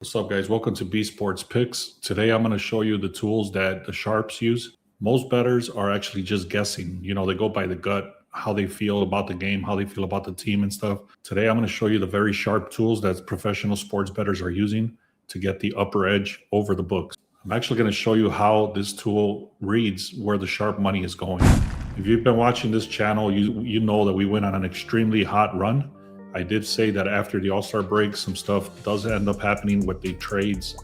What's up, guys? Welcome to B Sports Picks. Today I'm going to show you the tools that the Sharps use. Most bettors are actually just guessing. They go by the gut, how they feel about the game, how they feel about the team and stuff. Today I'm going to show you the very sharp tools that professional sports bettors are using to get the upper edge over the books. I'm actually going to show you how this tool reads where the sharp money is going. If you've been watching this channel, you know that we went on an extremely hot run. I did say that after the All-Star break, some stuff does end up happening with the trades,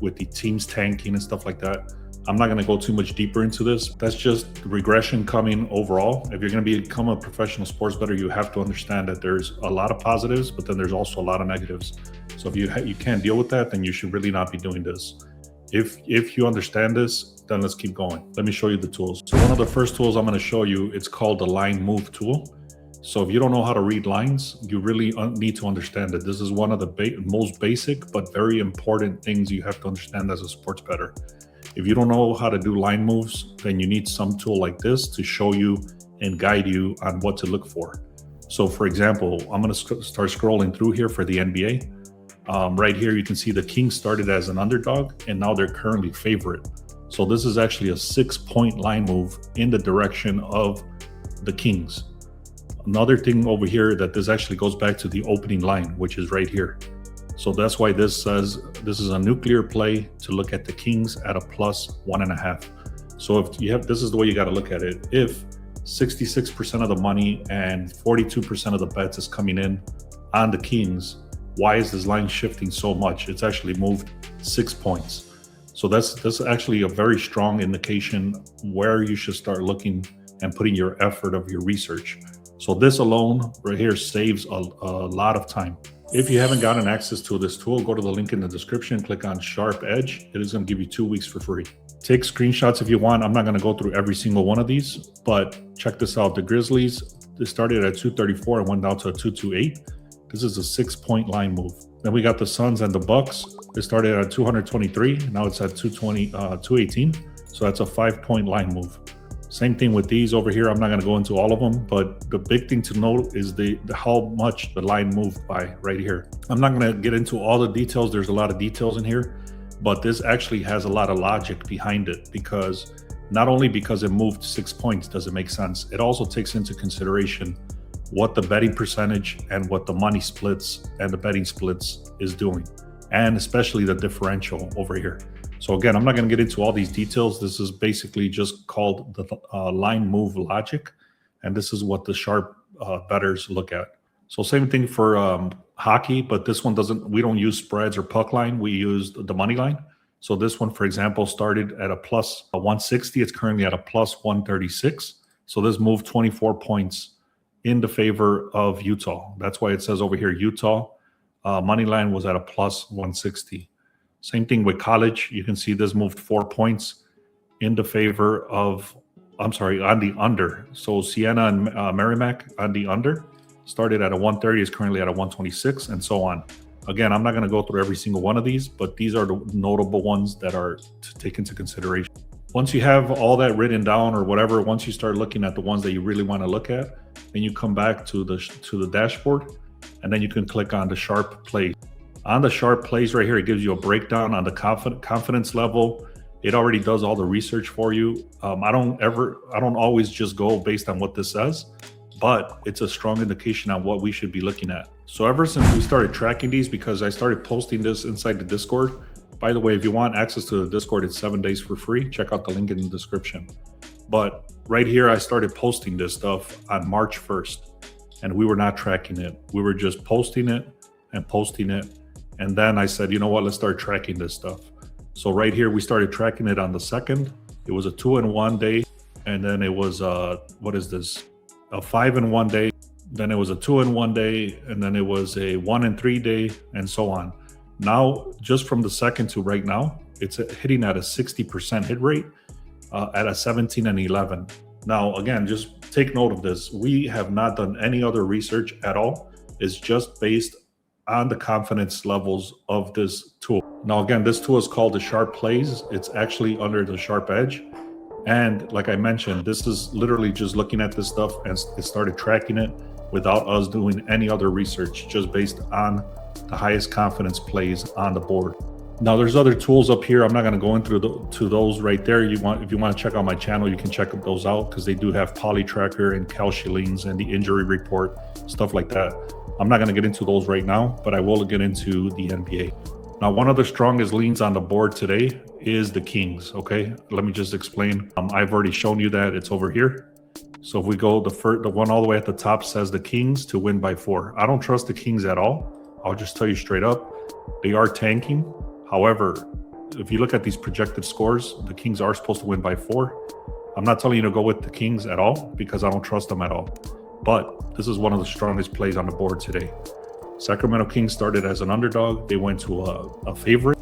with the teams tanking and stuff like that. I'm not going to go too much deeper into this. That's just regression coming overall. If you're going to become a professional sports bettor, you have to understand that there's a lot of positives, but then there's also a lot of negatives. So if you can't deal with that, then you should really not be doing this. If you understand this, then let's keep going. Let me show you the tools. So one of the first tools I'm going to show you, it's called the line move tool. So if you don't know how to read lines, you really need to understand it. This is one of the most basic but very important things you have to understand as a sports bettor. If you don't know how to do line moves, then you need some tool like this to show you and guide you on what to look for. So for example, I'm going to start scrolling through here for the NBA. Right here, you can see the Kings started as an underdog and now they're currently favorite. So this is actually a 6-point line move in the direction of the Kings. Another thing over here that this actually goes back to the opening line, which is right here. So that's why this says this is a nuclear play to look at the Kings at a +1.5. So if you have, this is the way you got to look at it. If 66% of the money and 42% of the bets is coming in on the Kings, why is this line shifting so much? It's actually moved 6 points. So that's actually a very strong indication where you should start looking and putting your effort of your research. So this alone right here saves a lot of time. If you haven't gotten access to this tool, go to the link in the description, click on SharpEdge. It is going to give you 2 weeks for free. Take screenshots if you want. I'm not going to go through every single one of these, but check this out. The Grizzlies, they started at 234 and went down to a 228. This is a 6-point line move. Then we got the Suns and the Bucks. They started at 223. Now it's at 218. So that's a 5-point line move. Same thing with these over here. I'm not going to go into all of them, but the big thing to note is how much the line moved by right here. I'm not going to get into all the details. There's a lot of details in here, but this actually has a lot of logic behind it, because not only because it moved 6 points does it make sense, it also takes into consideration what the betting percentage and what the money splits and the betting splits is doing, and especially the differential over here. So again, I'm not going to get into all these details. This is basically just called the line move logic, and this is what the sharp bettors look at. So same thing for hockey, but this one we don't use spreads or puck line. We use the money line. So this one, for example, started at a +160. It's currently at a +136. So this moved 24 points in the favor of Utah. That's why it says over here, Utah money line was at a +160. Same thing with college. You can see this moved 4 points in the favor of, on the under. So Siena and Merrimack on the under started at a 130, is currently at a 126, and so on. Again, I'm not going to go through every single one of these, but these are the notable ones that are to take into consideration. Once you have all that written down or whatever, once you start looking at the ones that you really want to look at, then you come back to the dashboard, and then you can click on the sharp plays. On the sharp plays right here, it gives you a breakdown on the confidence level. It already does all the research for you. I don't always just go based on what this says, but it's a strong indication on what we should be looking at. So ever since we started tracking these, because I started posting this inside the Discord. By the way, if you want access to the Discord, it's 7 days for free. Check out the link in the description. But right here, I started posting this stuff on March 1st, and we were not tracking it. We were just posting it and posting it. And then I said, you know what, let's start tracking this stuff. So right here, we started tracking it on the 2nd. It was a 2-in-1 day. And then it was, what is this? A 5-in-1 day. Then it was a 2-in-1 day. And then it was a 1-in-3 day, and so on. Now, just from the 2nd to right now, it's hitting at a 60% hit rate at a 17-and-11. Now, again, just take note of this. We have not done any other research at all. It's just based on the confidence levels of this tool. Now, again, this tool is called the Sharp Plays. It's actually under the SharpEdge. And like I mentioned, this is literally just looking at this stuff, and it started tracking it without us doing any other research, just based on the highest confidence plays on the board. Now there's other tools up here. I'm not going to go into those right there. If you want to check out my channel, you can check those out because they do have poly tracker and calculines and the injury report, stuff like that. I'm not going to get into those right now, but I will get into the NBA. Now, one of the strongest leans on the board today is the Kings. Okay, let me just explain. I've already shown you that it's over here. So if we go, the one all the way at the top says the Kings to win by 4. I don't trust the Kings at all. I'll just tell you straight up, they are tanking. However, if you look at these projected scores, the Kings are supposed to win by 4. I'm not telling you to go with the Kings at all because I don't trust them at all. But this is one of the strongest plays on the board today. Sacramento Kings started as an underdog. They went to a favorite.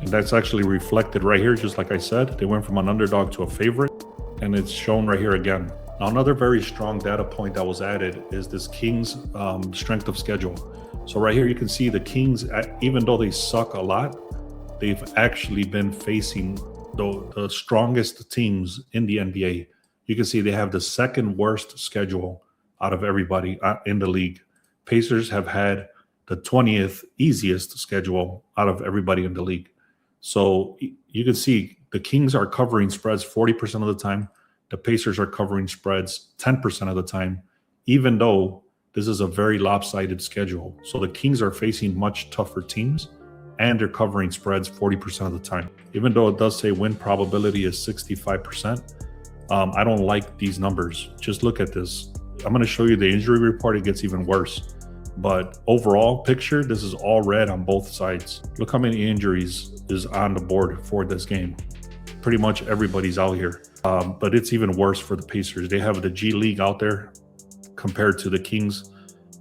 And that's actually reflected right here, just like I said. They went from an underdog to a favorite. And it's shown right here again. Now, another very strong data point that was added is this Kings strength of schedule. So right here, you can see the Kings, even though they suck a lot, they've actually been facing the strongest teams in the NBA. You can see they have the second worst schedule out of everybody in the league. Pacers have had the 20th easiest schedule out of everybody in the league. So you can see the Kings are covering spreads 40% of the time. The Pacers are covering spreads 10% of the time, even though this is a very lopsided schedule. So the Kings are facing much tougher teams, and they're covering spreads 40% of the time. Even though it does say win probability is 65%, I don't like these numbers. Just look at this. I'm going to show you the injury report. It gets even worse. But overall picture, this is all red on both sides. Look how many injuries is on the board for this game. Pretty much everybody's out here. But it's even worse for the Pacers. They have the G League out there compared to the Kings,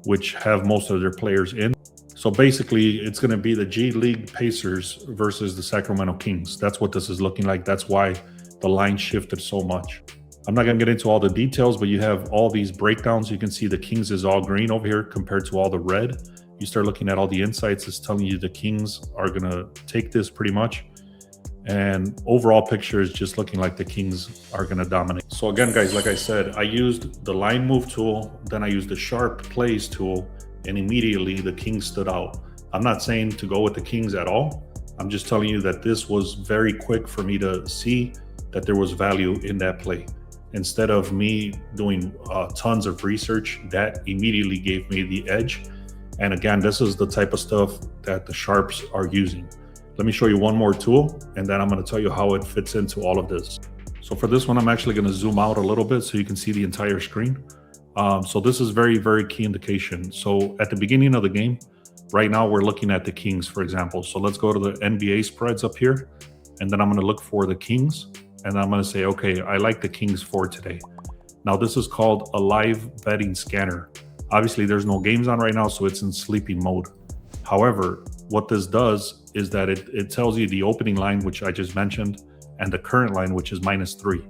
which have most of their players in. So basically, it's going to be the G League Pacers versus the Sacramento Kings. That's what this is looking like. That's why the line shifted so much. I'm not going to get into all the details, but you have all these breakdowns. You can see the Kings is all green over here compared to all the red. You start looking at all the insights. It's telling you the Kings are going to take this pretty much. And overall picture is just looking like the Kings are going to dominate. So again, guys, like I said, I used the line move tool. Then I used the sharp plays tool. And immediately the Kings stood out. I'm not saying to go with the Kings at all. I'm just telling you that this was very quick for me to see that there was value in that play. Instead of me doing tons of research, that immediately gave me the edge. And again, this is the type of stuff that the sharps are using. Let me show you one more tool, and then I'm going to tell you how it fits into all of this. So for this one, I'm actually going to zoom out a little bit so you can see the entire screen. So this is very, very key indication. So at the beginning of the game, right now we're looking at the Kings, for example. So let's go to the NBA spreads up here, and then I'm going to look for the Kings, and I'm going to say, okay, I like the Kings for today. Now this is called a live betting scanner. Obviously there's no games on right now, so it's in sleeping mode. However, what this does is that it tells you the opening line, which I just mentioned, and the current line, which is -3.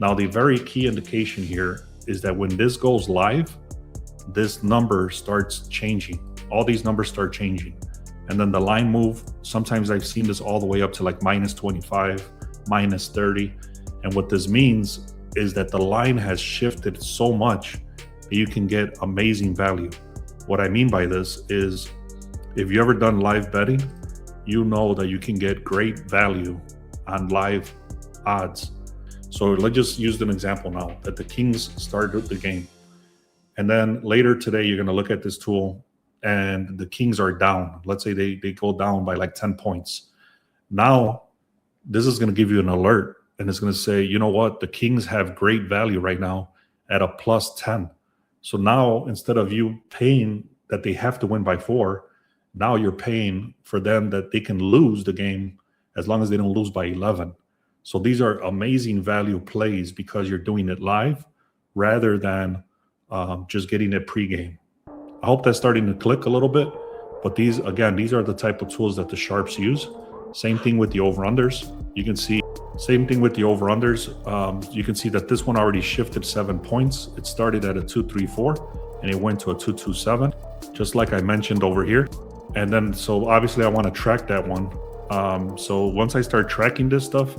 Now the very key indication here is that when this goes live, this number starts changing. All these numbers start changing. And then the line move, sometimes I've seen this all the way up to like -25, -30. And what this means is that the line has shifted so much that you can get amazing value. What I mean by this is, if you ever done live betting, you know that you can get great value on live odds. So let's just use an example now that the Kings started the game. And then later today, you're going to look at this tool and the Kings are down. Let's say they go down by like 10 points. Now, this is going to give you an alert and it's going to say, you know what? The Kings have great value right now at a +10. So now instead of you paying that they have to win by 4, now you're paying for them that they can lose the game as long as they don't lose by 11. So these are amazing value plays because you're doing it live rather than just getting it pregame. I hope that's starting to click a little bit, but these are the type of tools that the sharps use. Same thing with the over-unders. You can see, same thing with the over-unders. You can see that this one already shifted 7 points. It started at a 2.34 and it went to a 2.27, just like I mentioned over here. And then, so obviously I want to track that one. So once I start tracking this stuff,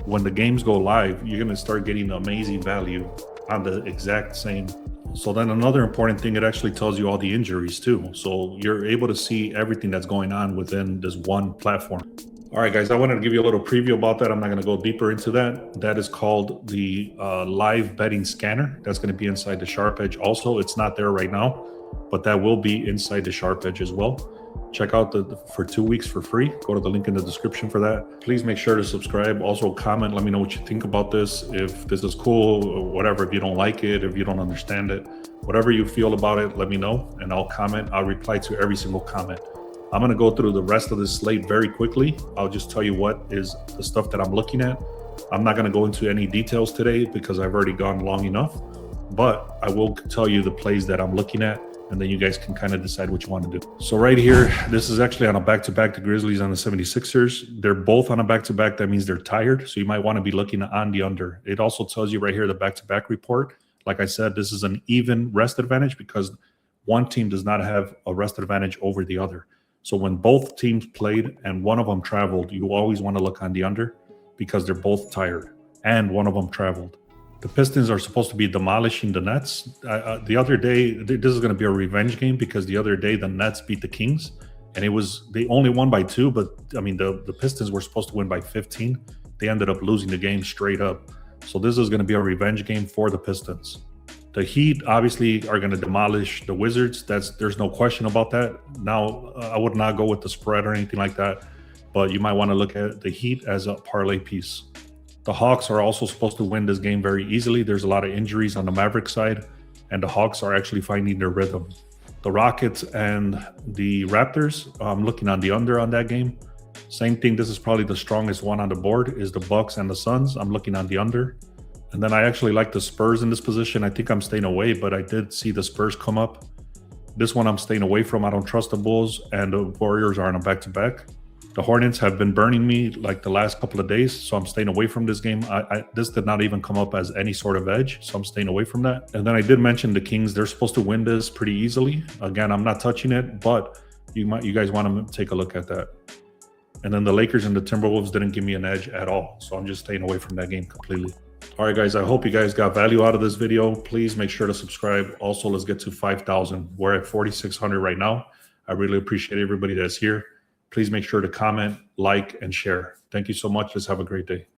when the games go live, you're going to start getting amazing value on the exact same So then another important thing, it actually tells you all the injuries too. So you're able to see everything that's going on within this one platform. All right, guys, I wanted to give you a little preview about that. I'm not going to go deeper into that. That is called the live betting scanner. That's going to be inside the SharpEdge. Also, it's not there right now, but that will be inside the SharpEdge as well. Check out for 2 weeks for free. Go to the link in the description for that. Please make sure to subscribe. Also comment, let me know what you think about this. If this is cool or whatever, if you don't like it, if you don't understand it, whatever you feel about it, let me know and I'll comment. I'll reply to every single comment. I'm gonna go through the rest of this slate very quickly. I'll just tell you what is the stuff that I'm looking at. I'm not gonna go into any details today because I've already gone long enough, but I will tell you the plays that I'm looking at, and then you guys can kind of decide what you want to do. So right here, this is actually on a back-to-back, the Grizzlies and the 76ers. They're both on a back-to-back. That means they're tired. So you might want to be looking on the under. It also tells you right here, the back-to-back report. Like I said, this is an even rest advantage because one team does not have a rest advantage over the other. So when both teams played and one of them traveled, you always want to look on the under because they're both tired and one of them traveled. The Pistons are supposed to be demolishing the Nets. The other day, this is going to be a revenge game because the other day the Nets beat the Kings, and they only won by 2. But I mean, the Pistons were supposed to win by 15. They ended up losing the game straight up. So this is going to be a revenge game for the Pistons. The Heat obviously are going to demolish the Wizards. There's no question about that. Now, I would not go with the spread or anything like that, but you might want to look at the Heat as a parlay piece. The Hawks are also supposed to win this game very easily. There's a lot of injuries on the Mavericks side, and the Hawks are actually finding their rhythm. The Rockets and the Raptors, I'm looking on the under on that game. Same thing, this is probably the strongest one on the board, is the Bucks and the Suns. I'm looking on the under. And then I actually like the Spurs in this position. I think I'm staying away, but I did see the Spurs come up. This one I'm staying away from. I don't trust the Bulls, and the Warriors are on a back-to-back. The Hornets have been burning me like the last couple of days, so I'm staying away from this game. This did not even come up as any sort of edge, so I'm staying away from that. And then I did mention the Kings. They're supposed to win this pretty easily. Again, I'm not touching it, but you guys want to take a look at that. And then the Lakers and the Timberwolves didn't give me an edge at all, so I'm just staying away from that game completely. All right, guys, I hope you guys got value out of this video. Please make sure to subscribe. Also, let's get to 5,000. We're at 4,600 right now. I really appreciate everybody that's here. Please make sure to comment, like, and share. Thank you so much. Let's have a great day.